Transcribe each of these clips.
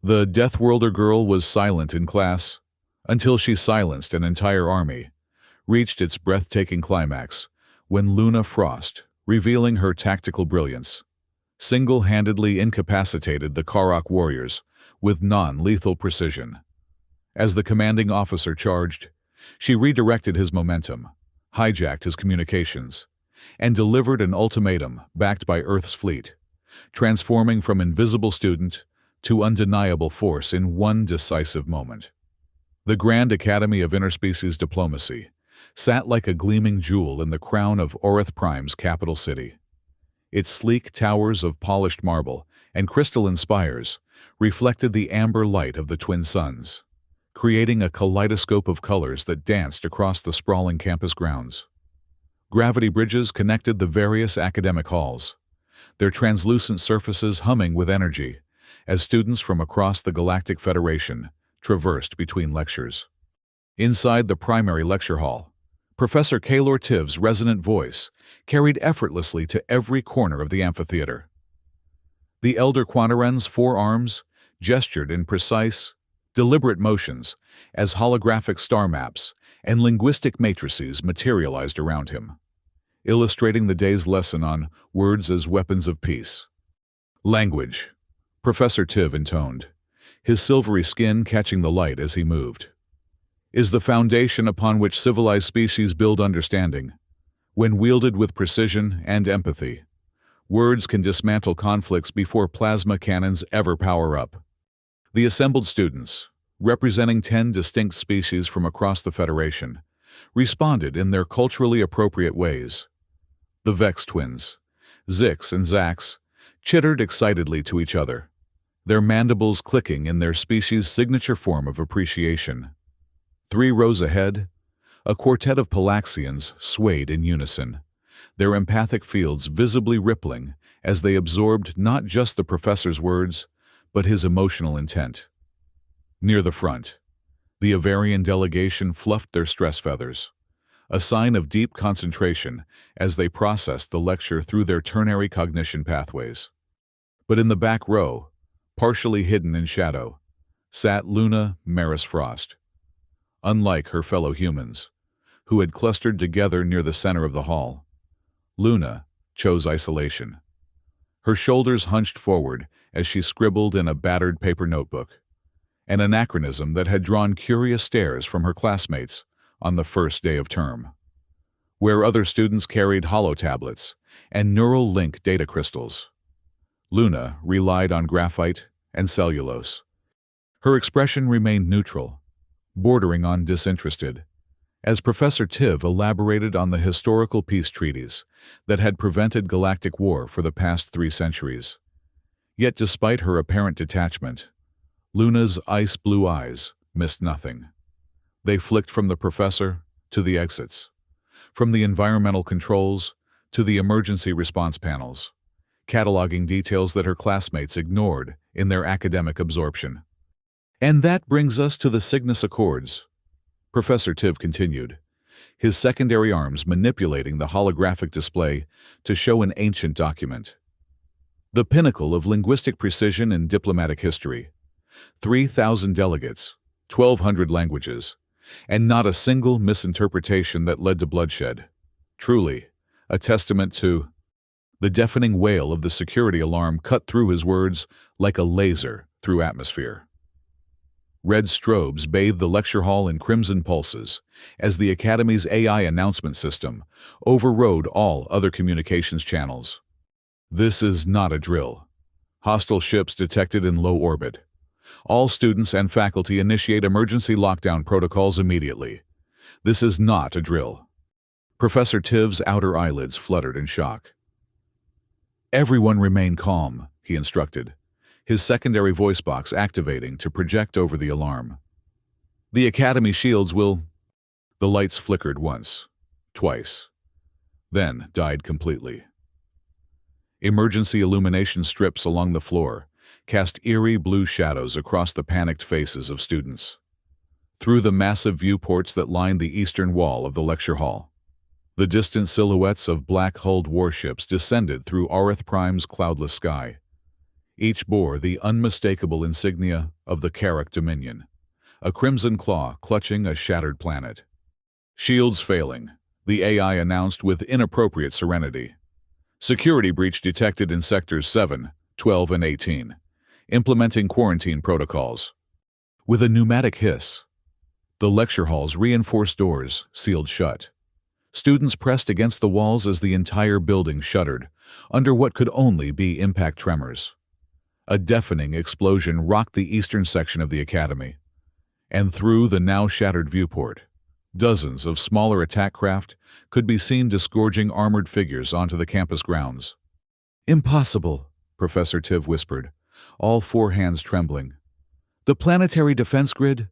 The Deathworlder girl was silent in class until she silenced an entire army, reached its breathtaking climax when Luna Frost, revealing her tactical brilliance, single-handedly incapacitated the Karok warriors with non-lethal precision. As the commanding officer charged, she redirected his momentum, hijacked his communications, and delivered an ultimatum backed by Earth's fleet, transforming from invisible student to undeniable force in one decisive moment. The Grand Academy of Interspecies Diplomacy sat like a gleaming jewel in the crown of Orith Prime's capital city. Its sleek towers of polished marble and crystalline spires reflected the amber light of the twin suns, creating a kaleidoscope of colors that danced across the sprawling campus grounds. Gravity bridges connected the various academic halls, their translucent surfaces humming with energy as students from across the Galactic Federation traversed between lectures. Inside the primary lecture hall, Professor Kaylor Tiv's resonant voice carried effortlessly to every corner of the amphitheater. The Elder Quantaren's four arms gestured in precise, deliberate motions as holographic star maps and linguistic matrices materialized around him, illustrating the day's lesson on words as weapons of peace. Language, Professor Tiv intoned, his silvery skin catching the light as he moved, is the foundation upon which civilized species build understanding. When wielded with precision and empathy, words can dismantle conflicts before plasma cannons ever power up. The assembled students, representing 10 distinct species from across the Federation, responded in their culturally appropriate ways. The Vex twins, Zix and Zax, chittered excitedly to each other, their mandibles clicking in their species' signature form of appreciation. 3 rows ahead, a quartet of Palaxians swayed in unison, their empathic fields visibly rippling as they absorbed not just the professor's words, but his emotional intent. Near the front, the Avarian delegation fluffed their stress feathers, a sign of deep concentration as they processed the lecture through their ternary cognition pathways. But in the back row, partially hidden in shadow, sat Luna Maris Frost. Unlike her fellow humans, who had clustered together near the center of the hall, Luna chose isolation. Her shoulders hunched forward as she scribbled in a battered paper notebook, an anachronism that had drawn curious stares from her classmates on the first day of term. Where other students carried holotablets and neural link data crystals, Luna relied on graphite and cellulose. Her expression remained neutral, bordering on disinterested, as Professor Tiv elaborated on the historical peace treaties that had prevented galactic war for the past 3 centuries. Yet despite her apparent detachment, Luna's ice-blue eyes missed nothing. They flicked from the professor to the exits, from the environmental controls to the emergency response panels, cataloging details that her classmates ignored in their academic absorption. And that brings us to the Cygnus Accords, Professor Tiv continued, his secondary arms manipulating the holographic display to show an ancient document. The pinnacle of linguistic precision in diplomatic history. 3,000 delegates, 1,200 languages, and not a single misinterpretation that led to bloodshed. Truly, a testament to... The deafening wail of the security alarm cut through his words like a laser through atmosphere. Red strobes bathed the lecture hall in crimson pulses as the Academy's AI announcement system overrode all other communications channels. This is not a drill. Hostile ships detected in low orbit. All students and faculty initiate emergency lockdown protocols immediately. This is not a drill. Professor Tiv's outer eyelids fluttered in shock. Everyone remain calm, he instructed, his secondary voice box activating to project over the alarm. The Academy shields will... The lights flickered once, twice, then died completely. Emergency illumination strips along the floor cast eerie blue shadows across the panicked faces of students. Through the massive viewports that lined the eastern wall of the lecture hall, the distant silhouettes of black-hulled warships descended through Orith Prime's cloudless sky. Each bore the unmistakable insignia of the Karak Dominion, a crimson claw clutching a shattered planet. Shields failing, the AI announced with inappropriate serenity. Security breach detected in Sectors 7, 12, and 18, implementing quarantine protocols. With a pneumatic hiss, the lecture hall's reinforced doors sealed shut. Students pressed against the walls as the entire building shuddered, under what could only be impact tremors. A deafening explosion rocked the eastern section of the academy, and through the now shattered viewport, dozens of smaller attack craft could be seen disgorging armored figures onto the campus grounds. "Impossible," Professor Tiv whispered, all four hands trembling. "The planetary defense grid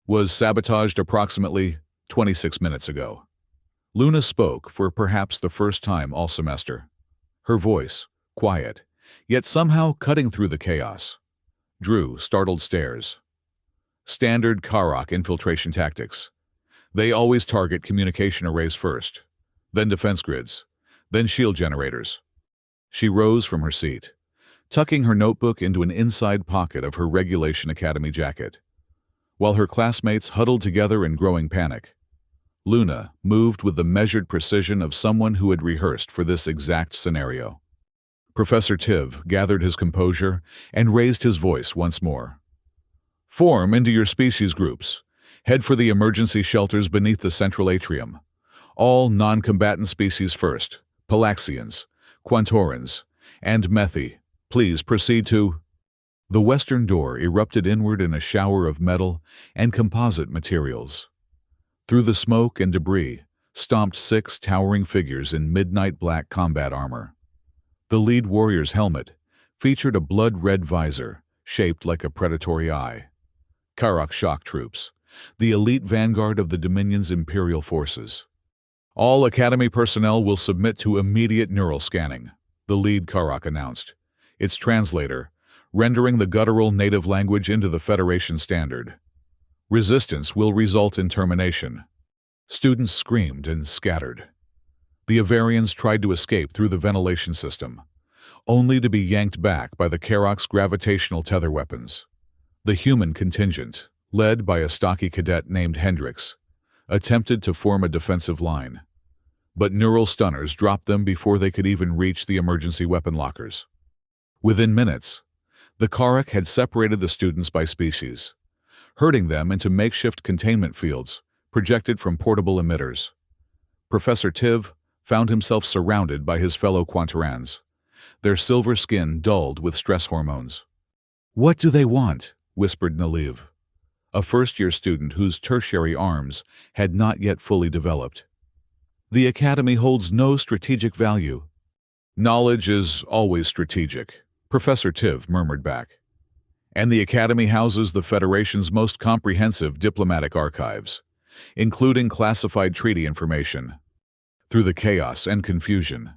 was sabotaged approximately 26 minutes ago." Luna spoke for perhaps the first time all semester. Her voice, quiet, yet somehow cutting through the chaos, drew startled stares. Standard Karak infiltration tactics. They always target communication arrays first, then defense grids, then shield generators. She rose from her seat, tucking her notebook into an inside pocket of her Regulation Academy jacket. While her classmates huddled together in growing panic, Luna moved with the measured precision of someone who had rehearsed for this exact scenario. Professor Tiv gathered his composure and raised his voice once more. "Form into your species groups. Head for the emergency shelters beneath the central atrium. All non-combatant species first. Palaxians, Quantorans, and Methi. Please proceed to—" The western door erupted inward in a shower of metal and composite materials. Through the smoke and debris stomped 6 towering figures in midnight black combat armor. The lead warrior's helmet featured a blood-red visor shaped like a predatory eye. Karak shock troops, the elite vanguard of the Dominion's Imperial forces. "All Academy personnel will submit to immediate neural scanning," the lead Karak announced, its translator rendering the guttural native language into the Federation standard. "Resistance will result in termination." Students screamed and scattered. The Avarians tried to escape through the ventilation system, only to be yanked back by the Karak's gravitational tether weapons. The human contingent, led by a stocky cadet named Hendrix, attempted to form a defensive line, but neural stunners dropped them before they could even reach the emergency weapon lockers. Within minutes, the Karak had separated the students by species, herding them into makeshift containment fields projected from portable emitters. Professor Tiv found himself surrounded by his fellow Quantorans, their silver skin dulled with stress hormones. "What do they want?" whispered Naliv, a first-year student whose tertiary arms had not yet fully developed. "The Academy holds no strategic value." "Knowledge is always strategic," Professor Tiv murmured back. "And the Academy houses the Federation's most comprehensive diplomatic archives, including classified treaty information." Through the chaos and confusion,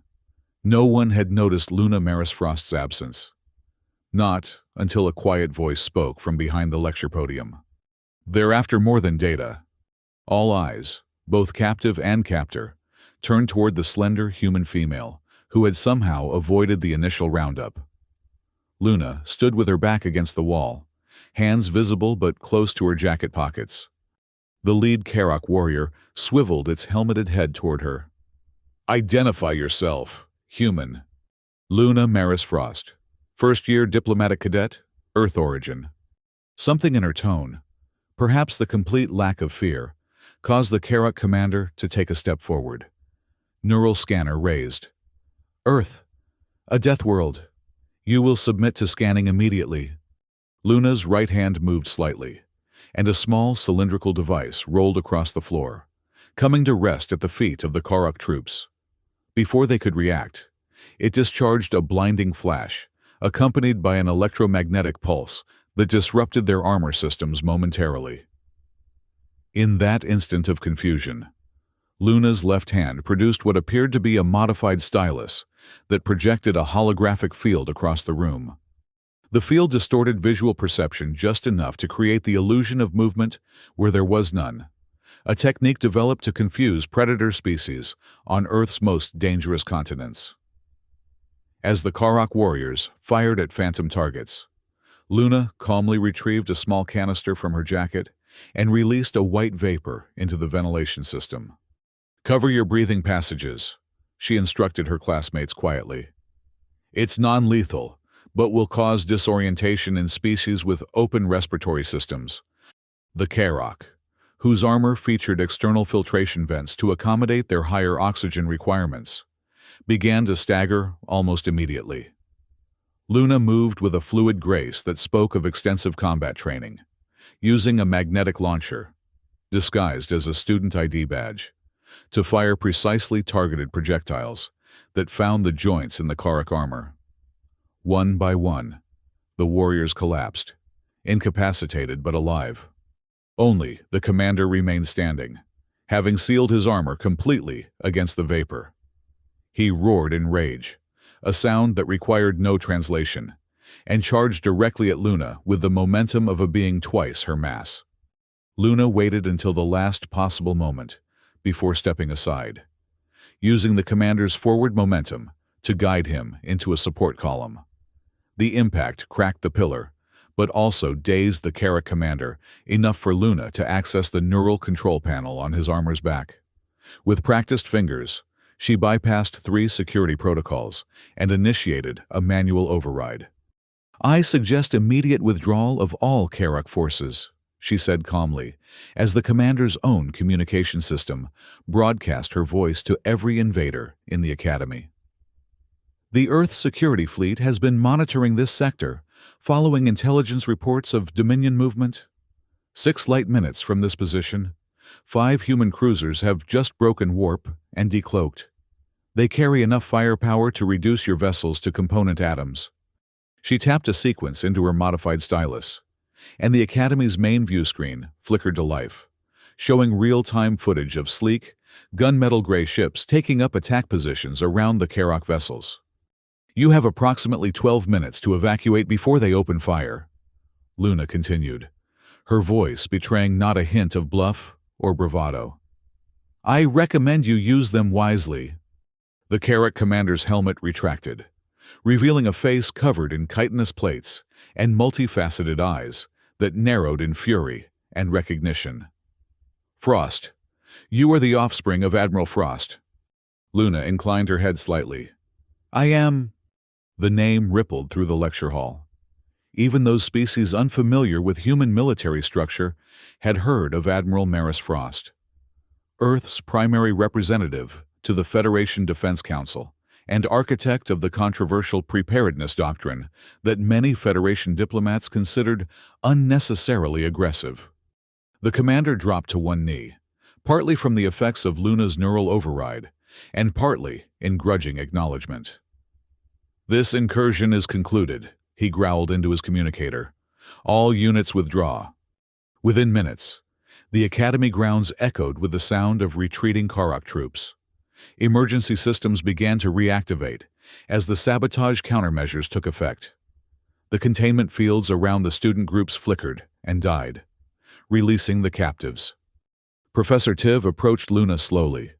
no one had noticed Luna Marisfrost's absence. Not until a quiet voice spoke from behind the lecture podium. "They're after more than data." All eyes, both captive and captor, turned toward the slender human female who had somehow avoided the initial roundup. Luna stood with her back against the wall, hands visible but close to her jacket pockets. The lead Karak warrior swiveled its helmeted head toward her. "Identify yourself, human." "Luna Marisfrost, first-year diplomatic cadet, Earth origin." Something in her tone, perhaps the complete lack of fear, caused the Karak commander to take a step forward. Neural scanner raised. "Earth, a death world. You will submit to scanning immediately." Luna's right hand moved slightly, and a small cylindrical device rolled across the floor, coming to rest at the feet of the Karak troops. Before they could react, it discharged a blinding flash, accompanied by an electromagnetic pulse that disrupted their armor systems momentarily. In that instant of confusion, Luna's left hand produced what appeared to be a modified stylus that projected a holographic field across the room. The field distorted visual perception just enough to create the illusion of movement where there was none, a technique developed to confuse predator species on Earth's most dangerous continents. as the Karok warriors fired at phantom targets. Luna calmly retrieved a small canister from her jacket and released a white vapor into the ventilation system. "Cover your breathing passages," she instructed her classmates quietly. "It's non-lethal, but will cause disorientation in species with open respiratory systems." The Karok, whose armor featured external filtration vents to accommodate their higher oxygen requirements, began to stagger almost immediately. Luna moved with a fluid grace that spoke of extensive combat training, using a magnetic launcher, disguised as a student ID badge, to fire precisely targeted projectiles that found the joints in the Karok armor. One by one, the warriors collapsed, incapacitated but alive. Only the commander remained standing, having sealed his armor completely against the vapor. He roared in rage, a sound that required no translation, and charged directly at Luna with the momentum of a being twice her mass. Luna waited until the last possible moment before stepping aside, using the commander's forward momentum to guide him into a support column. The impact cracked the pillar, but also dazed the Karok commander enough for Luna to access the neural control panel on his armor's back. With practiced fingers, she bypassed 3 security protocols and initiated a manual override. "I suggest immediate withdrawal of all Karok forces," she said calmly, as the commander's own communication system broadcast her voice to every invader in the Academy. "The Earth security fleet has been monitoring this sector, following intelligence reports of Dominion movement. 6 light minutes from this position, 5 human cruisers have just broken warp and decloaked. They carry enough firepower to reduce your vessels to component atoms." She tapped a sequence into her modified stylus, and the Academy's main view screen flickered to life, showing real-time footage of sleek, gunmetal gray ships taking up attack positions around the Karok vessels. "You have approximately 12 minutes to evacuate before they open fire," Luna continued, her voice betraying not a hint of bluff or bravado. "I recommend you use them wisely." The Karok commander's helmet retracted, revealing a face covered in chitinous plates and multifaceted eyes that narrowed in fury and recognition. "Frost, you are the offspring of Admiral Frost." Luna inclined her head slightly. "I am." The name rippled through the lecture hall. Even those species unfamiliar with human military structure had heard of Admiral Maris Frost, Earth's primary representative to the Federation Defense Council and architect of the controversial preparedness doctrine that many Federation diplomats considered unnecessarily aggressive. The commander dropped to one knee, partly from the effects of Luna's neural override, and partly in grudging acknowledgement. "This incursion is concluded," he growled into his communicator. "All units withdraw." Within minutes, the Academy grounds echoed with the sound of retreating Karok troops. Emergency systems began to reactivate as the sabotage countermeasures took effect. The containment fields around the student groups flickered and died, releasing the captives. Professor Tiv approached Luna slowly,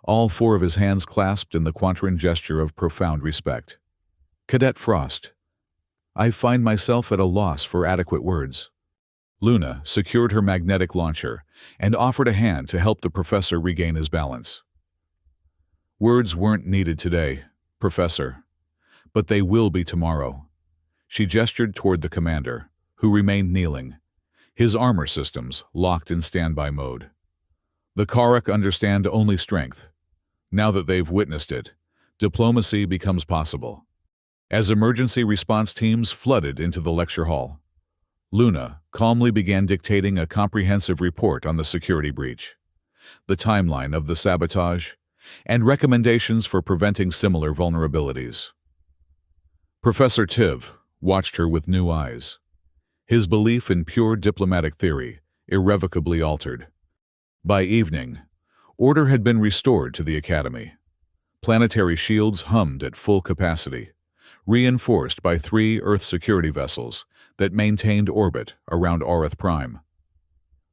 all 4 of his hands clasped in the Quantran gesture of profound respect. "Cadet Frost, I find myself at a loss for adequate words." Luna secured her magnetic launcher and offered a hand to help the professor regain his balance. "Words weren't needed today, Professor, but they will be tomorrow." She gestured toward the commander, who remained kneeling, his armor systems locked in standby mode. "The Karok understand only strength. Now that they've witnessed it, diplomacy becomes possible." As emergency response teams flooded into the lecture hall, Luna calmly began dictating a comprehensive report on the security breach, the timeline of the sabotage, and recommendations for preventing similar vulnerabilities. Professor Tiv watched her with new eyes, his belief in pure diplomatic theory irrevocably altered. By evening, order had been restored to the Academy. Planetary shields hummed at full capacity, reinforced by 3 Earth security vessels that maintained orbit around Aurath Prime.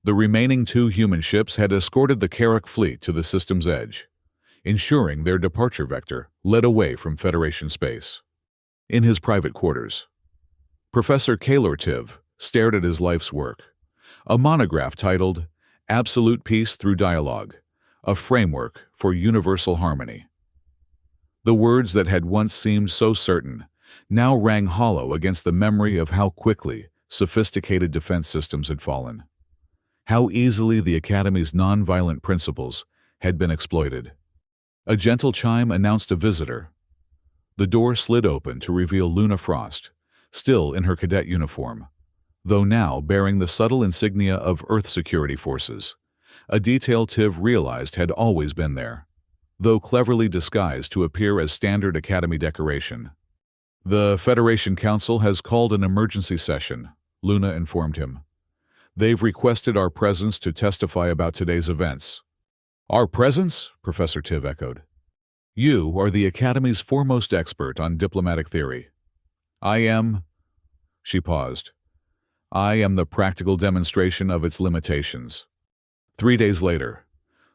The remaining 2 human ships had escorted the Karok fleet to the system's edge, ensuring their departure vector led away from Federation space. In his private quarters, Professor Tiv stared at his life's work, a monograph titled Absolute Peace Through Dialogue, a framework for universal harmony. The words that had once seemed so certain now rang hollow against the memory of how quickly sophisticated defense systems had fallen, how easily the Academy's nonviolent principles had been exploited. A gentle chime announced a visitor. The door slid open to reveal Luna Frost, still in her cadet uniform, though now bearing the subtle insignia of Earth security forces, a detail Tiv realized had always been there, though cleverly disguised to appear as standard Academy decoration. "The Federation Council has called an emergency session," Luna informed him. "They've requested our presence to testify about today's events." "Our presence?" Professor Tiv echoed. "You are the Academy's foremost expert on diplomatic theory. I am—" She paused. "I am the practical demonstration of its limitations." 3 days later,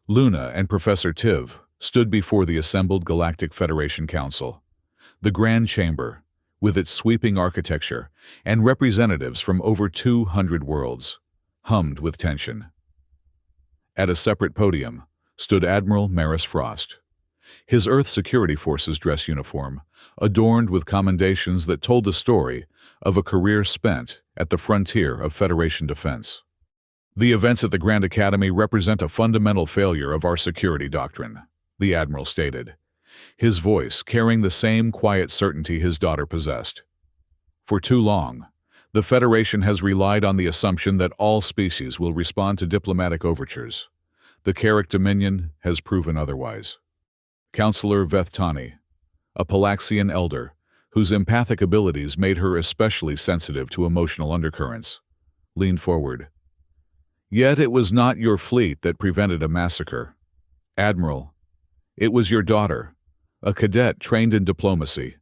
Luna and Professor Tiv stood before the assembled Galactic Federation Council. The Grand Chamber, with its sweeping architecture and representatives from over 200 worlds, hummed with tension. At a separate podium stood Admiral Maris Frost, his Earth Security Forces dress uniform adorned with commendations that told the story of a career spent at the frontier of Federation defense. "The events at the Grand Academy represent a fundamental failure of our security doctrine," the Admiral stated, his voice carrying the same quiet certainty his daughter possessed. "For too long, the Federation has relied on the assumption that all species will respond to diplomatic overtures. The Carrick Dominion has proven otherwise." Counselor Vethani, a Palaxian elder whose empathic abilities made her especially sensitive to emotional undercurrents, leaned forward. "Yet it was not your fleet that prevented a massacre. Admiral, it was your daughter, a cadet trained in diplomacy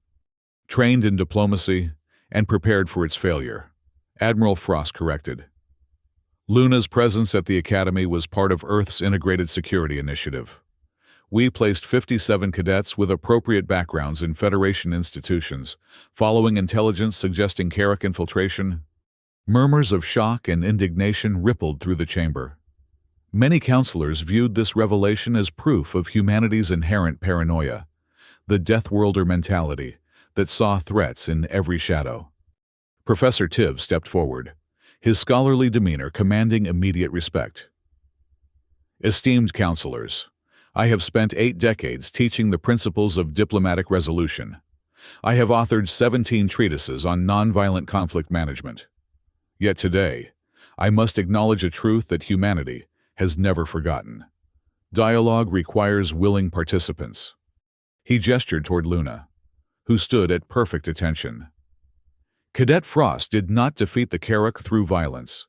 and prepared for its failure," Admiral Frost corrected. "Luna's presence at the Academy was part of Earth's integrated security initiative. We placed 57 cadets with appropriate backgrounds in Federation institutions, following intelligence suggesting Carrick infiltration." Murmurs of shock and indignation rippled through the chamber. Many counselors viewed this revelation as proof of humanity's inherent paranoia, the Deathworlder mentality that saw threats in every shadow. Professor Tiv stepped forward, his scholarly demeanor commanding immediate respect. "Esteemed counselors, I have spent 8 decades teaching the principles of diplomatic resolution. I have authored 17 treatises on nonviolent conflict management. Yet today, I must acknowledge a truth that humanity has never forgotten. Dialogue requires willing participants." He gestured toward Luna, who stood at perfect attention. Cadet Frost did not defeat the Carrick through violence.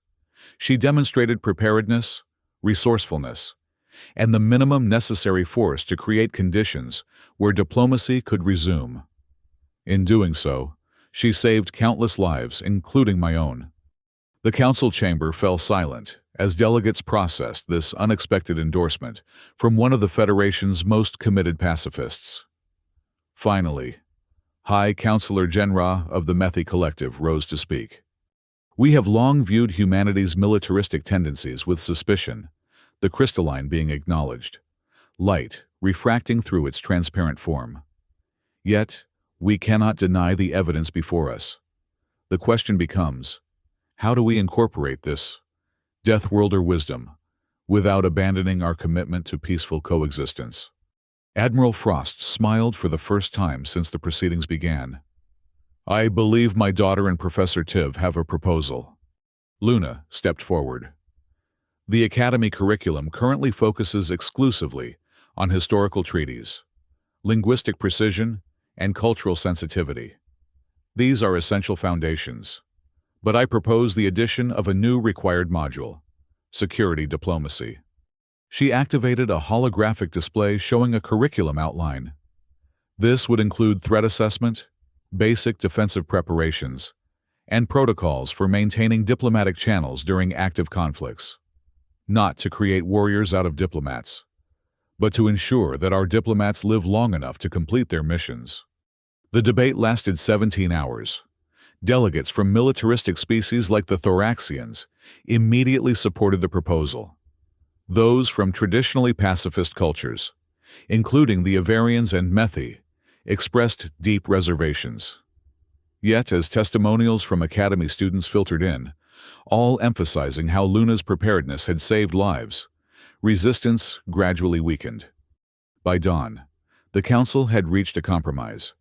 She demonstrated preparedness, resourcefulness, and the minimum necessary force to create conditions where diplomacy could resume. In doing so, she saved countless lives, including my own. The council chamber fell silent as delegates processed this unexpected endorsement from one of the Federation's most committed pacifists. Finally, High Counselor Genra of the Methi Collective rose to speak. "We have long viewed humanity's militaristic tendencies with suspicion, the crystalline being acknowledged, light refracting through its transparent form. Yet, we cannot deny the evidence before us. The question becomes, how do we incorporate this Deathworlder wisdom without abandoning our commitment to peaceful coexistence?" Admiral Frost smiled for the first time since the proceedings began. "I believe my daughter and Professor Tiv have a proposal." Luna stepped forward. "The Academy curriculum currently focuses exclusively on historical treaties, linguistic precision, and cultural sensitivity. These are essential foundations. But I propose the addition of a new required module, security diplomacy." She activated a holographic display showing a curriculum outline. This would include threat assessment, basic defensive preparations, and protocols for maintaining diplomatic channels during active conflicts. Not to create warriors out of diplomats, but to ensure that our diplomats live long enough to complete their missions. The debate lasted 17 hours. Delegates from militaristic species like the Thoraxians immediately supported the proposal. Those from traditionally pacifist cultures, including the Avarians and Methi, expressed deep reservations. Yet, as testimonials from Academy students filtered in, all emphasizing how Luna's preparedness had saved lives, resistance gradually weakened. By dawn, the Council had reached a compromise.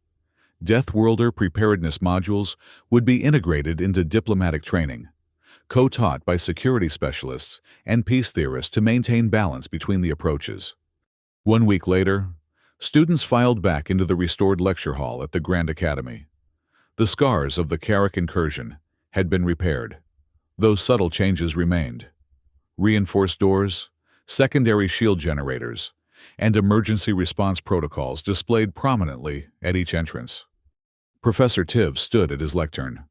Deathworlder preparedness modules would be integrated into diplomatic training, co-taught by security specialists and peace theorists to maintain balance between the approaches. 1 week later, students filed back into the restored lecture hall at the Grand Academy. The scars of the Carrick incursion had been repaired, though subtle changes remained. Reinforced doors, secondary shield generators, and emergency response protocols displayed prominently at each entrance. Professor Tiv stood at his lectern,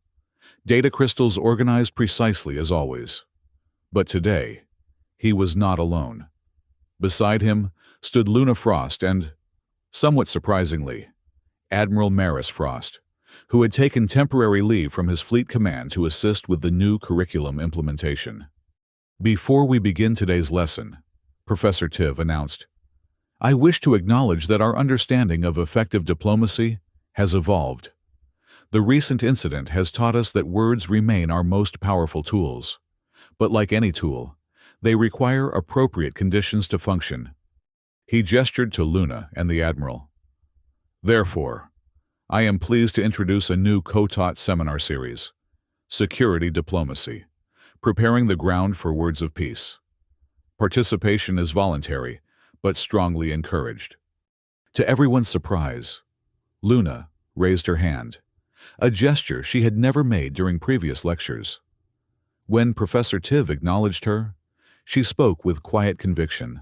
data crystals organized precisely as always. But today, he was not alone. Beside him stood Luna Frost and, somewhat surprisingly, Admiral Maris Frost, who had taken temporary leave from his fleet command to assist with the new curriculum implementation. Before we begin today's lesson, Professor Tiv announced, I wish to acknowledge that our understanding of effective diplomacy has evolved. The recent incident has taught us that words remain our most powerful tools. But like any tool, they require appropriate conditions to function. He gestured to Luna and the Admiral. Therefore, I am pleased to introduce a new co-taught seminar series, Security Diplomacy, Preparing the Ground for Words of Peace. Participation is voluntary, but strongly encouraged. To everyone's surprise, Luna raised her hand, a gesture she had never made during previous lectures. When Professor Tiv acknowledged her, she spoke with quiet conviction.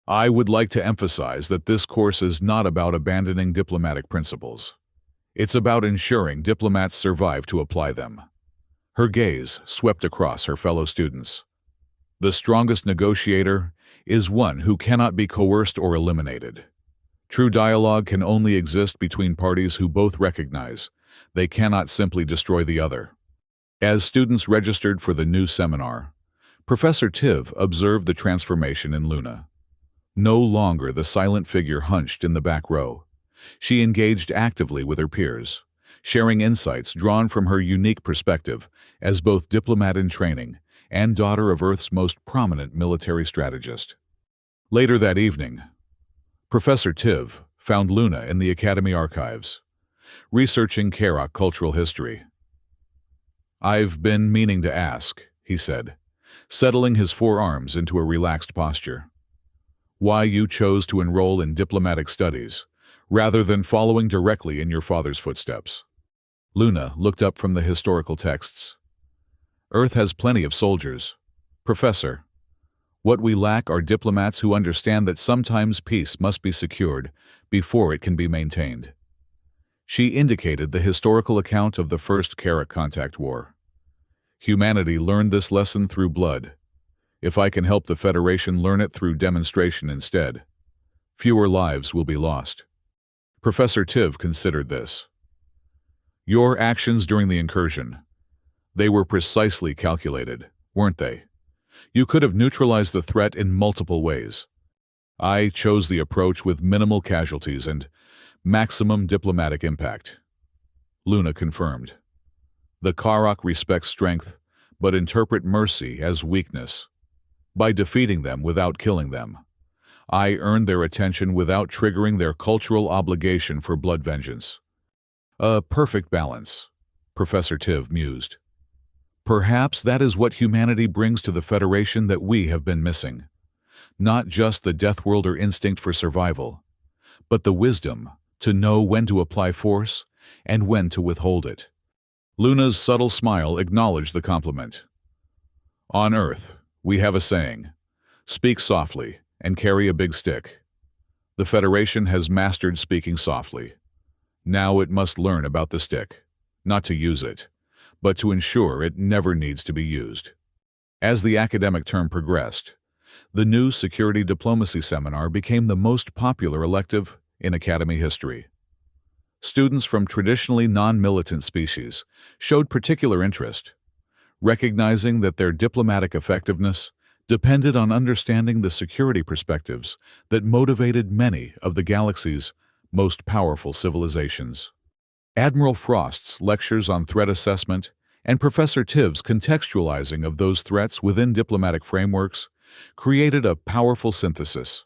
I would like to emphasize that this course is not about abandoning diplomatic principles. It's about ensuring diplomats survive to apply them. Her gaze swept across her fellow students. The strongest negotiator is one who cannot be coerced or eliminated. True dialogue can only exist between parties who both recognize they cannot simply destroy the other. As students registered for the new seminar, Professor Tiv observed the transformation in Luna. No longer the silent figure hunched in the back row. She engaged actively with her peers, sharing insights drawn from her unique perspective as both diplomat in training and daughter of Earth's most prominent military strategist. Later that evening, Professor Tiv found Luna in the Academy archives, researching Carrick cultural history. I've been meaning to ask, he said, settling his forearms into a relaxed posture, why you chose to enroll in diplomatic studies rather than following directly in your father's footsteps. Luna looked up from the historical texts. Earth has plenty of soldiers. Professor, what we lack are diplomats who understand that sometimes peace must be secured before it can be maintained. She indicated the historical account of the First Carrick Contact War. Humanity learned this lesson through blood. If I can help the Federation learn it through demonstration instead, fewer lives will be lost. Professor Tiv considered this. Your actions during the incursion, they were precisely calculated, weren't they? You could have neutralized the threat in multiple ways. I chose the approach with minimal casualties and maximum diplomatic impact. Luna confirmed. The Carrick respect strength, but interpret mercy as weakness. By defeating them without killing them, I earned their attention without triggering their cultural obligation for blood vengeance. A perfect balance, Professor Tiv mused. Perhaps that is what humanity brings to the Federation that we have been missing. Not just the Deathworlder instinct for survival, but the wisdom to know when to apply force and when to withhold it. Luna's subtle smile acknowledged the compliment. On Earth, we have a saying, speak softly and carry a big stick. The Federation has mastered speaking softly. Now it must learn about the stick, not to use it, but to ensure it never needs to be used. As the academic term progressed, the new Security Diplomacy Seminar became the most popular elective in Academy history. students from traditionally non-militant species showed particular interest, recognizing that their diplomatic effectiveness depended on understanding the security perspectives that motivated many of the galaxy's most powerful civilizations. Admiral Frost's lectures on threat assessment and Professor Tiv's contextualizing of those threats within diplomatic frameworks created a powerful synthesis.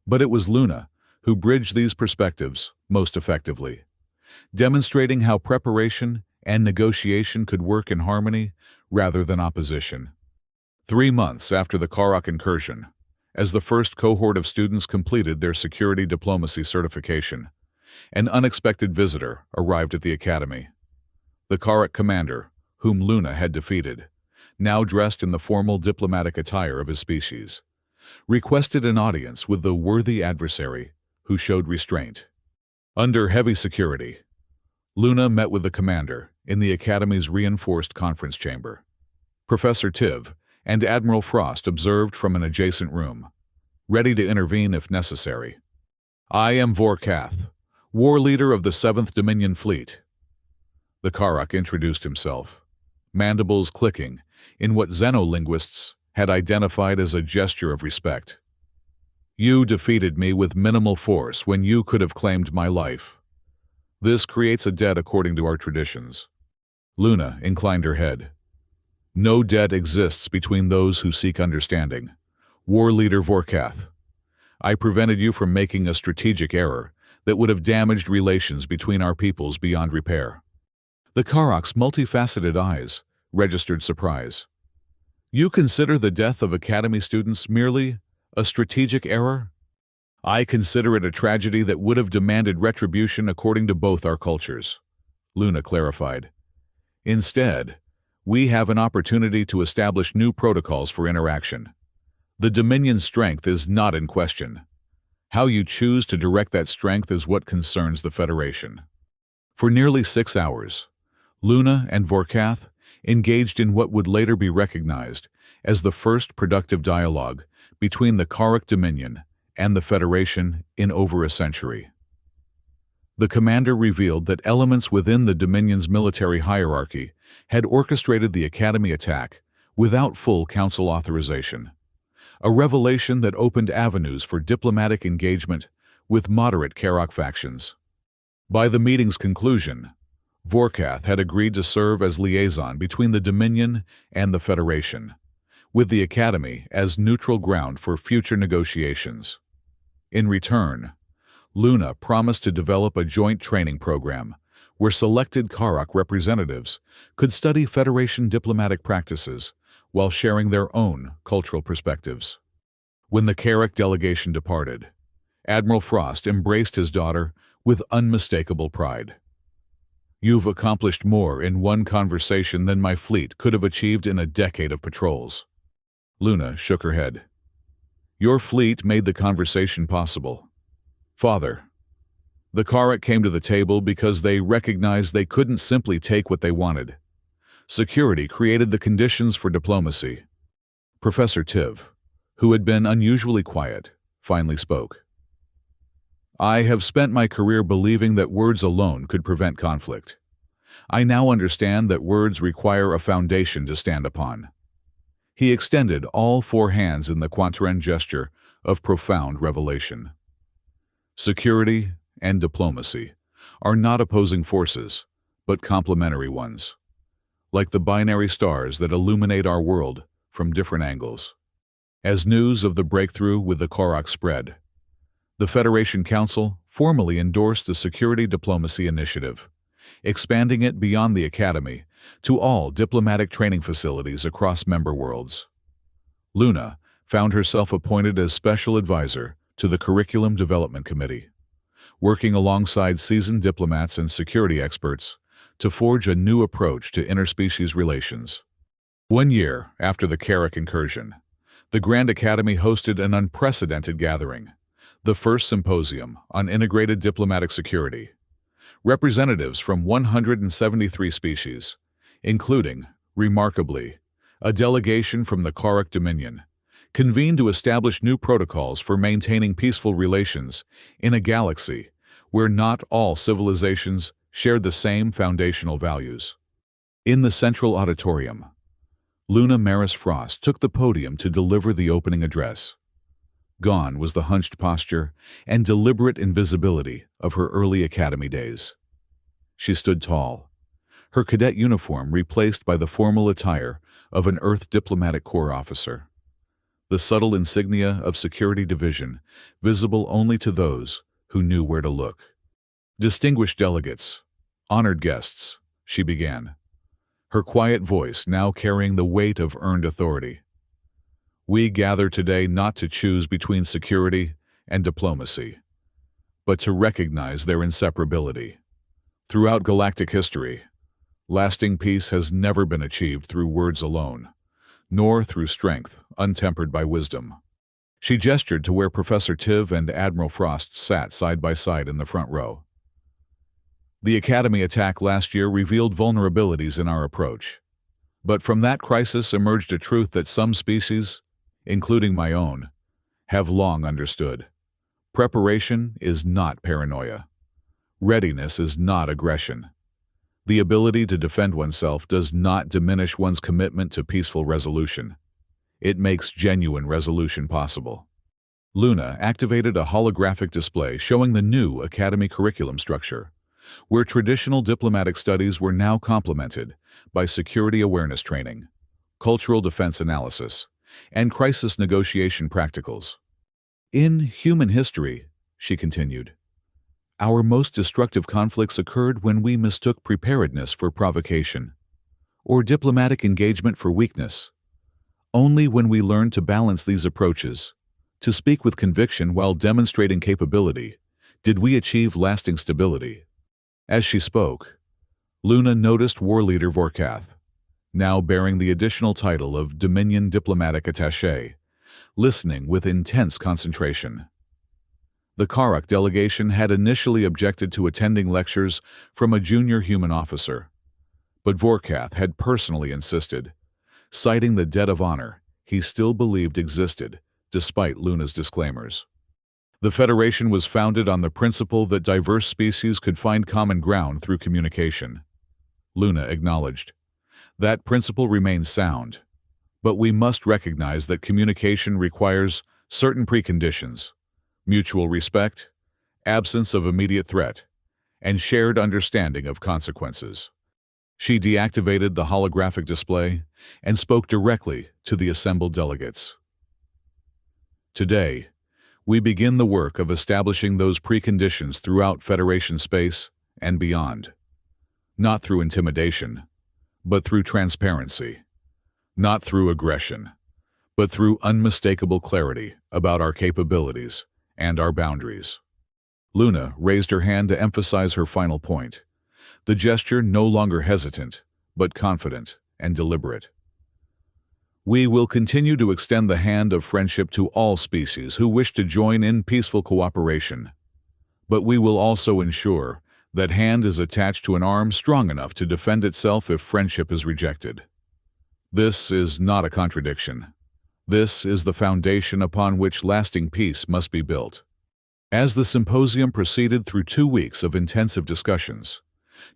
But it was Luna who bridged these perspectives most effectively, demonstrating how preparation and negotiation could work in harmony rather than opposition. 3 months after the Karok incursion, as the first cohort of students completed their security diplomacy certification, an unexpected visitor arrived at the academy. The Karok commander, whom Luna had defeated, now dressed in the formal diplomatic attire of his species, requested an audience with the worthy adversary who showed restraint. Under heavy security, Luna met with the commander in the Academy's reinforced conference chamber. Professor Tiv and Admiral Frost observed from an adjacent room, ready to intervene if necessary. "I am Vorkath, war leader of the 7th Dominion Fleet." The Karok introduced himself, mandibles clicking in what xenolinguists had identified as a gesture of respect. "You defeated me with minimal force when you could have claimed my life. This creates a debt according to our traditions." Luna inclined her head. "No debt exists between those who seek understanding. War leader Vorkath, I prevented you from making a strategic error that would have damaged relations between our peoples beyond repair." The Karok's multifaceted eyes registered surprise. "You consider the death of Academy students merely a strategic error?" "I consider it a tragedy that would have demanded retribution according to both our cultures," Luna clarified. "Instead, we have an opportunity to establish new protocols for interaction. The Dominion's strength is not in question. How you choose to direct that strength is what concerns the Federation." For nearly 6 hours, Luna and Vorkath engaged in what would later be recognized as the first productive dialogue between the Karok Dominion and the Federation in over a century. The commander revealed that elements within the Dominion's military hierarchy had orchestrated the Academy attack without full Council authorization, a revelation that opened avenues for diplomatic engagement with moderate Karok factions. By the meeting's conclusion, Vorkath had agreed to serve as liaison between the Dominion and the Federation, with the Academy as neutral ground for future negotiations. In return, Luna promised to develop a joint training program where selected Karok representatives could study Federation diplomatic practices while sharing their own cultural perspectives. When the Karok delegation departed, Admiral Frost embraced his daughter with unmistakable pride. "You've accomplished more in one conversation than my fleet could have achieved in a decade of patrols." Luna shook her head. "Your fleet made the conversation possible. Father, the Karok came to the table because they recognized they couldn't simply take what they wanted. Security created the conditions for diplomacy." Professor Tiv, who had been unusually quiet, finally spoke. "I have spent my career believing that words alone could prevent conflict. I now understand that words require a foundation to stand upon." He extended all 4 hands in the Quantren gesture of profound revelation. Security and diplomacy are not opposing forces, but complementary ones, like the binary stars that illuminate our world from different angles. As news of the breakthrough with the Karok spread, the Federation Council formally endorsed the Security Diplomacy Initiative, expanding it beyond the Academy to all diplomatic training facilities across member worlds. Luna found herself appointed as special advisor to the Curriculum Development Committee, working alongside seasoned diplomats and security experts to forge a new approach to interspecies relations. 1 year after the Karok incursion, the Grand Academy hosted an unprecedented gathering, the first symposium on integrated diplomatic security. Representatives from 173 species, including, remarkably, a delegation from the Karok Dominion, convened to establish new protocols for maintaining peaceful relations in a galaxy where not all civilizations shared the same foundational values. In the central auditorium, Luna Maris Frost took the podium to deliver the opening address. Gone was the hunched posture and deliberate invisibility of her early academy days. She stood tall, her cadet uniform replaced by the formal attire of an Earth Diplomatic Corps officer. The subtle insignia of Security Division visible only to those who knew where to look. "Distinguished delegates, honored guests," she began, her quiet voice now carrying the weight of earned authority. "We gather today not to choose between security and diplomacy, but to recognize their inseparability. Throughout galactic history, lasting peace has never been achieved through words alone, nor through strength untempered by wisdom." She gestured to where Professor Tiv and Admiral Frost sat side by side in the front row. "The Academy attack last year revealed vulnerabilities in our approach. But from that crisis emerged a truth that some species, including my own, have long understood. Preparation is not paranoia. Readiness is not aggression. The ability to defend oneself does not diminish one's commitment to peaceful resolution. It makes genuine resolution possible." Luna activated a holographic display showing the new Academy curriculum structure, where traditional diplomatic studies were now complemented by security awareness training, cultural defense analysis, and crisis negotiation practicals. "In human history," she continued, "our most destructive conflicts occurred when we mistook preparedness for provocation, or diplomatic engagement for weakness. Only when we learned to balance these approaches, to speak with conviction while demonstrating capability, did we achieve lasting stability." As she spoke, Luna noticed war leader Vorkath, now bearing the additional title of Dominion Diplomatic Attaché, listening with intense concentration. The Karak delegation had initially objected to attending lectures from a junior human officer, but Vorkath had personally insisted, citing the debt of honor he still believed existed despite Luna's disclaimers. The Federation was founded on the principle that diverse species could find common ground through communication. Luna acknowledged. That principle remains sound, but we must recognize that communication requires certain preconditions: mutual respect, absence of immediate threat, and shared understanding of consequences. She deactivated the holographic display and spoke directly to the assembled delegates. "Today, we begin the work of establishing those preconditions throughout Federation space and beyond. Not through intimidation, but through transparency. Not through aggression, but through unmistakable clarity about our capabilities and our boundaries." Luna raised her hand to emphasize her final point, the gesture no longer hesitant, but confident and deliberate. "We will continue to extend the hand of friendship to all species who wish to join in peaceful cooperation, but we will also ensure that hand is attached to an arm strong enough to defend itself if friendship is rejected. This is not a contradiction. This is the foundation upon which lasting peace must be built." As the symposium proceeded through 2 weeks of intensive discussions,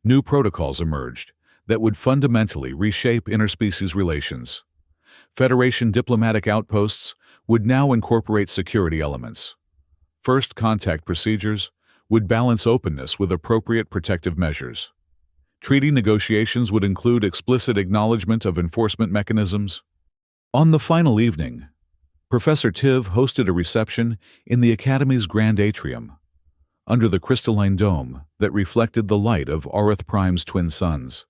new protocols emerged that would fundamentally reshape interspecies relations. Federation diplomatic outposts would now incorporate security elements. First contact procedures would balance openness with appropriate protective measures. Treaty negotiations would include explicit acknowledgement of enforcement mechanisms. On the final evening, Professor Tiv hosted a reception in the Academy's grand atrium, under the crystalline dome that reflected the light of Aurith Prime's twin suns.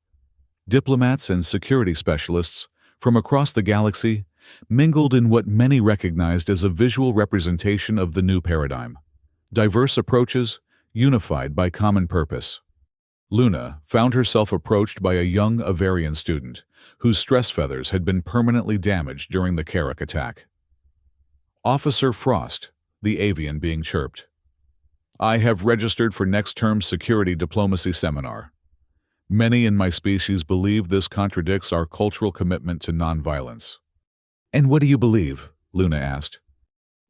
Diplomats and security specialists from across the galaxy mingled in what many recognized as a visual representation of the new paradigm. Diverse approaches, unified by common purpose. Luna found herself approached by a young Avarian student whose stress feathers had been permanently damaged during the Karak attack. Officer Frost, the avian being chirped. "I have registered for next term's security diplomacy seminar. Many in my species believe this contradicts our cultural commitment to nonviolence." "And what do you believe?" Luna asked.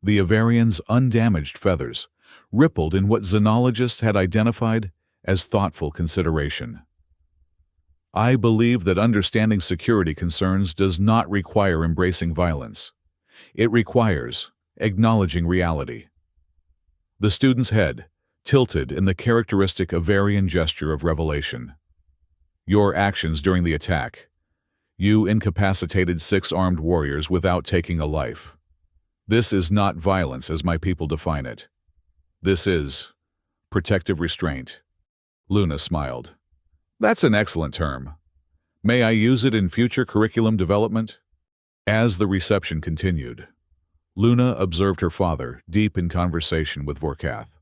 The Avarian's undamaged feathers rippled in what xenologists had identified as thoughtful consideration. I believe that understanding security concerns does not require embracing violence. It requires acknowledging reality. The student's head tilted in the characteristic Avarian gesture of revelation. Your actions during the attack. You incapacitated 6 armed warriors without taking a life. This is not violence as my people define it. This is protective restraint. Luna smiled. That's an excellent term. May I use it in future curriculum development? As the reception continued, Luna observed her father deep in conversation with Vorkath,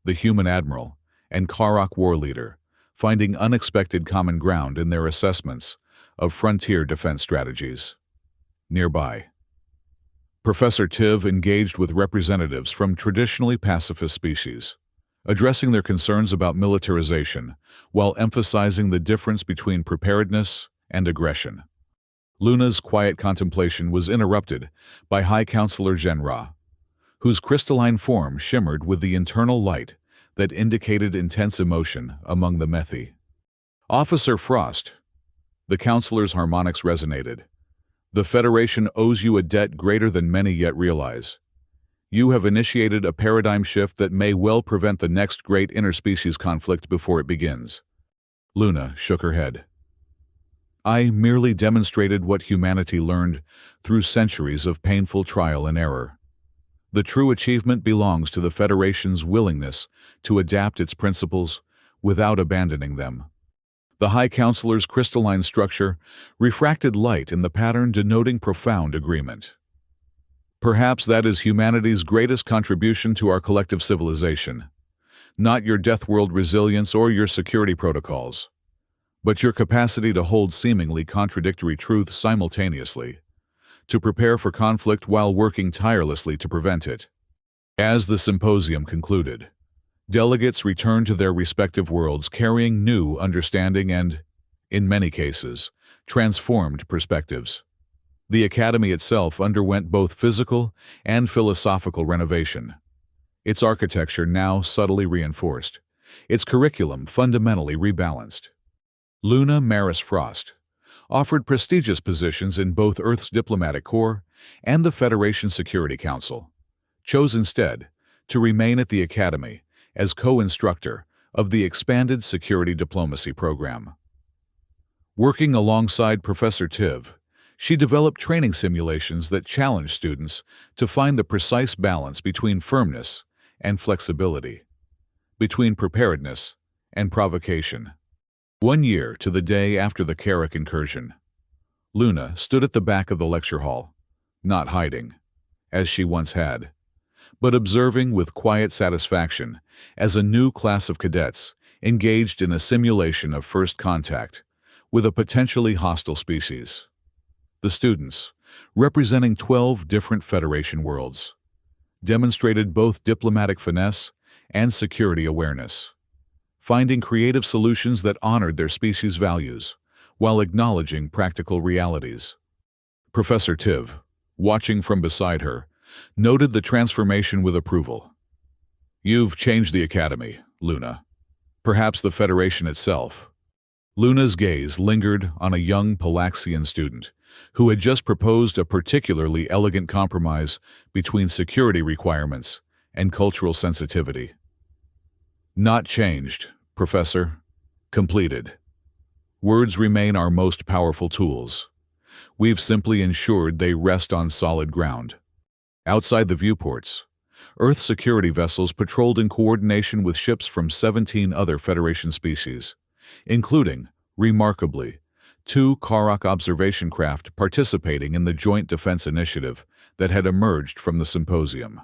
the human admiral and Karok war leader, finding unexpected common ground in their assessments of frontier defense strategies. Nearby, Professor Tiv engaged with representatives from traditionally pacifist species, addressing their concerns about militarization while emphasizing the difference between preparedness and aggression. Luna's quiet contemplation was interrupted by High Counselor Genra, whose crystalline form shimmered with the internal light that indicated intense emotion among the Methi. Officer Frost. The counselor's harmonics resonated. The Federation owes you a debt greater than many yet realize. You have initiated a paradigm shift that may well prevent the next great interspecies conflict before it begins. Luna shook her head. I merely demonstrated what humanity learned through centuries of painful trial and error. The true achievement belongs to the Federation's willingness to adapt its principles without abandoning them. The High Counselor's crystalline structure refracted light in the pattern denoting profound agreement. Perhaps that is humanity's greatest contribution to our collective civilization. Not your Deathworld resilience or your security protocols, but your capacity to hold seemingly contradictory truths simultaneously, to prepare for conflict while working tirelessly to prevent it. As the symposium concluded, delegates returned to their respective worlds carrying new understanding and, in many cases, transformed perspectives. The Academy itself underwent both physical and philosophical renovation. Its architecture now subtly reinforced, its curriculum fundamentally rebalanced. Luna Maris Frost offered prestigious positions in both Earth's diplomatic corps and the Federation Security Council, chose instead to remain at the Academy as co-instructor of the expanded security diplomacy program. Working alongside Professor Tiv, she developed training simulations that challenged students to find the precise balance between firmness and flexibility, between preparedness and provocation. 1 year to the day after the Karok incursion, Luna stood at the back of the lecture hall, not hiding, as she once had, but observing with quiet satisfaction as a new class of cadets engaged in a simulation of first contact with a potentially hostile species. The students, representing 12 different Federation worlds, demonstrated both diplomatic finesse and security awareness, finding creative solutions that honored their species' values while acknowledging practical realities. Professor Tiv, watching from beside her, noted the transformation with approval. You've changed the Academy, Luna. Perhaps the Federation itself. Luna's gaze lingered on a young Palaxian student who had just proposed a particularly elegant compromise between security requirements and cultural sensitivity. Not changed, Professor. Completed. Words remain our most powerful tools. We've simply ensured they rest on solid ground. Outside the viewports, Earth security vessels patrolled in coordination with ships from 17 other Federation species, including, remarkably, 2 Karok observation craft participating in the Joint Defense Initiative that had emerged from the symposium.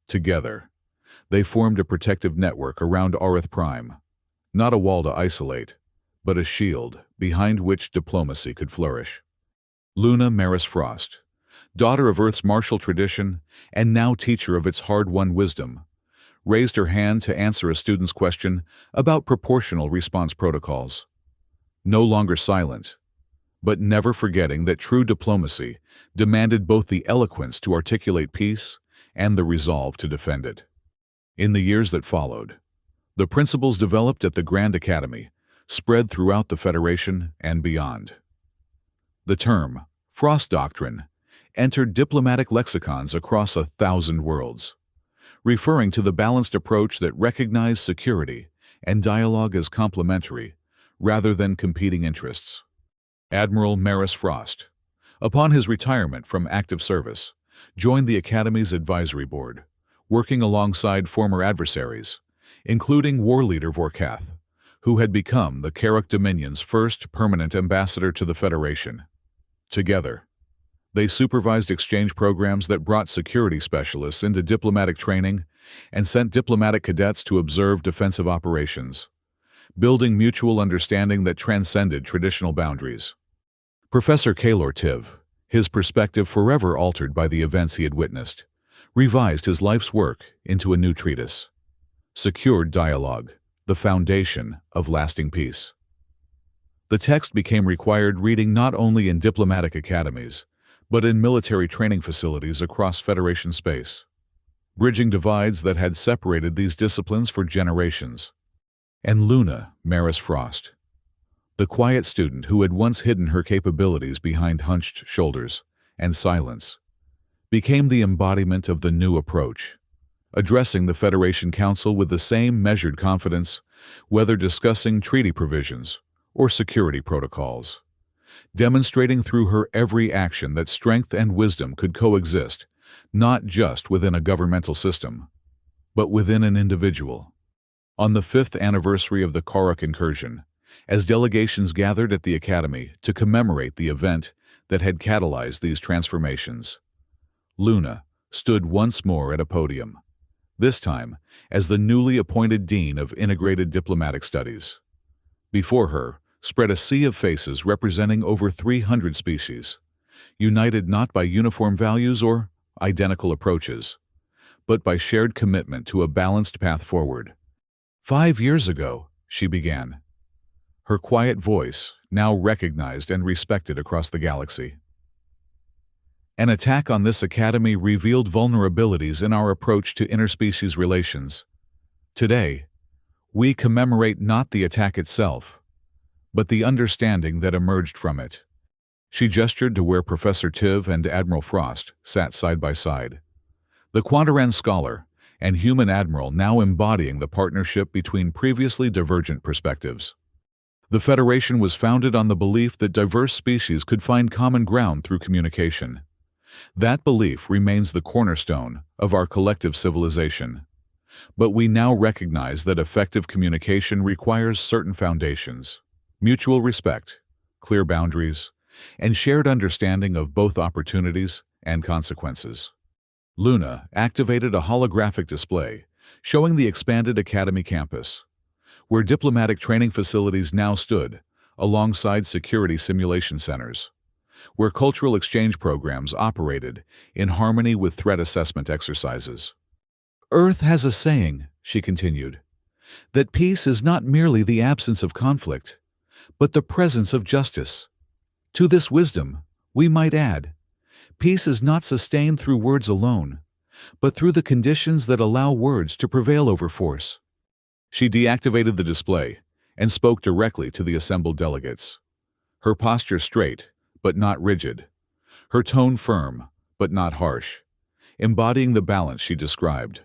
Together, they formed a protective network around Aurith Prime, not a wall to isolate, but a shield behind which diplomacy could flourish. Luna Maris Frost, daughter of Earth's martial tradition and now teacher of its hard-won wisdom, raised her hand to answer a student's question about proportional response protocols. No longer silent, but never forgetting that true diplomacy demanded both the eloquence to articulate peace and the resolve to defend it. In the years that followed, the principles developed at the Grand Academy spread throughout the Federation and beyond. The term Frost Doctrine entered diplomatic lexicons across 1,000 worlds, referring to the balanced approach that recognized security and dialogue as complementary rather than competing interests. Admiral Maris Frost, upon his retirement from active service, joined the Academy's advisory board, working alongside former adversaries, including war leader Vorkath, who had become the Karok Dominion's first permanent ambassador to the Federation. Together, they supervised exchange programs that brought security specialists into diplomatic training and sent diplomatic cadets to observe defensive operations, building mutual understanding that transcended traditional boundaries. Professor Kaylor Tiv, his perspective forever altered by the events he had witnessed, revised his life's work into a new treatise, Secured Dialogue, the Foundation of Lasting Peace. The text became required reading not only in diplomatic academies, but in military training facilities across Federation space, bridging divides that had separated these disciplines for generations. And Luna Maris Frost, the quiet student who had once hidden her capabilities behind hunched shoulders and silence, became the embodiment of the new approach, addressing the Federation Council with the same measured confidence, whether discussing treaty provisions or security protocols, demonstrating through her every action that strength and wisdom could coexist, not just within a governmental system, but within an individual. On the 5th anniversary of the Karok incursion, as delegations gathered at the Academy to commemorate the event that had catalyzed these transformations, Luna stood once more at a podium, this time as the newly appointed Dean of Integrated Diplomatic Studies. Before her spread a sea of faces representing over 300 species, united not by uniform values or identical approaches, but by shared commitment to a balanced path forward. 5 years ago, she began, her quiet voice now recognized and respected across the galaxy. An attack on this academy revealed vulnerabilities in our approach to interspecies relations. Today, we commemorate not the attack itself, but the understanding that emerged from it. She gestured to where Professor Tiv and Admiral Frost sat side by side, the Quantaran scholar and human admiral now embodying the partnership between previously divergent perspectives. The Federation was founded on the belief that diverse species could find common ground through communication. That belief remains the cornerstone of our collective civilization. But we now recognize that effective communication requires certain foundations: mutual respect, clear boundaries, and shared understanding of both opportunities and consequences. Luna activated a holographic display showing the expanded Academy campus, where diplomatic training facilities now stood alongside security simulation centers, where cultural exchange programs operated in harmony with threat assessment exercises. Earth has a saying, she continued, that peace is not merely the absence of conflict, but the presence of justice. To this wisdom, we might add, peace is not sustained through words alone, but through the conditions that allow words to prevail over force. She deactivated the display and spoke directly to the assembled delegates, her posture straight but not rigid, her tone firm but not harsh, embodying the balance she described.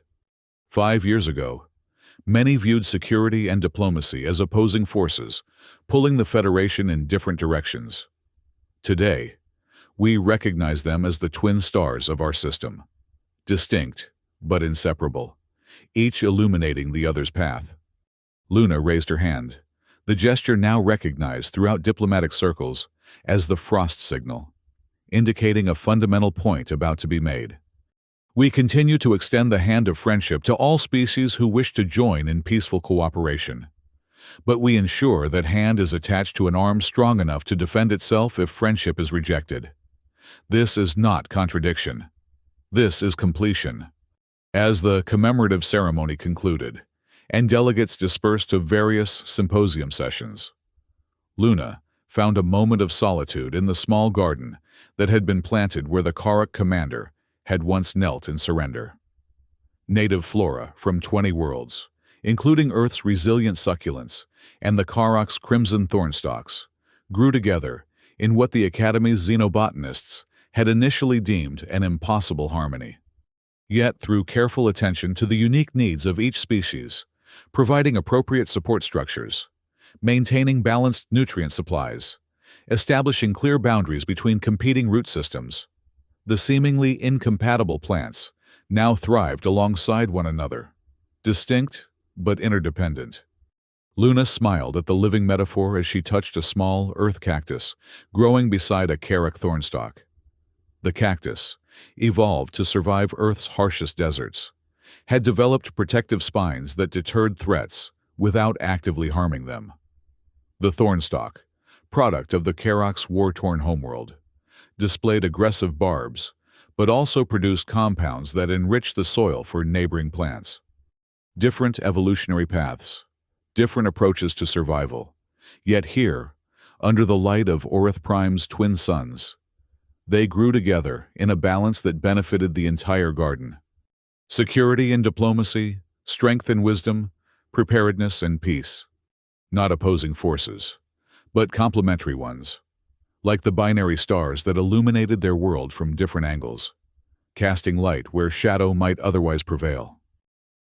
5 years ago, many viewed security and diplomacy as opposing forces, pulling the Federation in different directions. Today, we recognize them as the twin stars of our system, distinct but inseparable, each illuminating the other's path. Luna raised her hand, the gesture now recognized throughout diplomatic circles as the Frost signal, indicating a fundamental point about to be made. We continue to extend the hand of friendship to all species who wish to join in peaceful cooperation. But we ensure that hand is attached to an arm strong enough to defend itself if friendship is rejected. This is not contradiction. This is completion. As the commemorative ceremony concluded, and delegates dispersed to various symposium sessions, Luna found a moment of solitude in the small garden that had been planted where the Karok commander had once knelt in surrender. native flora from 20 worlds, including Earth's resilient succulents and the Karok's crimson thornstalks, grew together in what the Academy's xenobotanists had initially deemed an impossible harmony. Yet, through careful attention to the unique needs of each species, providing appropriate support structures, maintaining balanced nutrient supplies, establishing clear boundaries between competing root systems, the seemingly incompatible plants now thrived alongside one another, distinct but interdependent. Luna smiled at the living metaphor as she touched a small earth cactus growing beside a Karok thornstalk. The cactus, evolved to survive Earth's harshest deserts, had developed protective spines that deterred threats without actively harming them. The thornstalk, product of the Karok's war-torn homeworld, displayed aggressive barbs, but also produced compounds that enriched the soil for neighboring plants. Different evolutionary paths, different approaches to survival, yet here, under the light of Orith Prime's twin suns, they grew together in a balance that benefited the entire garden. Security and diplomacy, strength and wisdom, preparedness and peace. Not opposing forces, but complementary ones, like the binary stars that illuminated their world from different angles, casting light where shadow might otherwise prevail.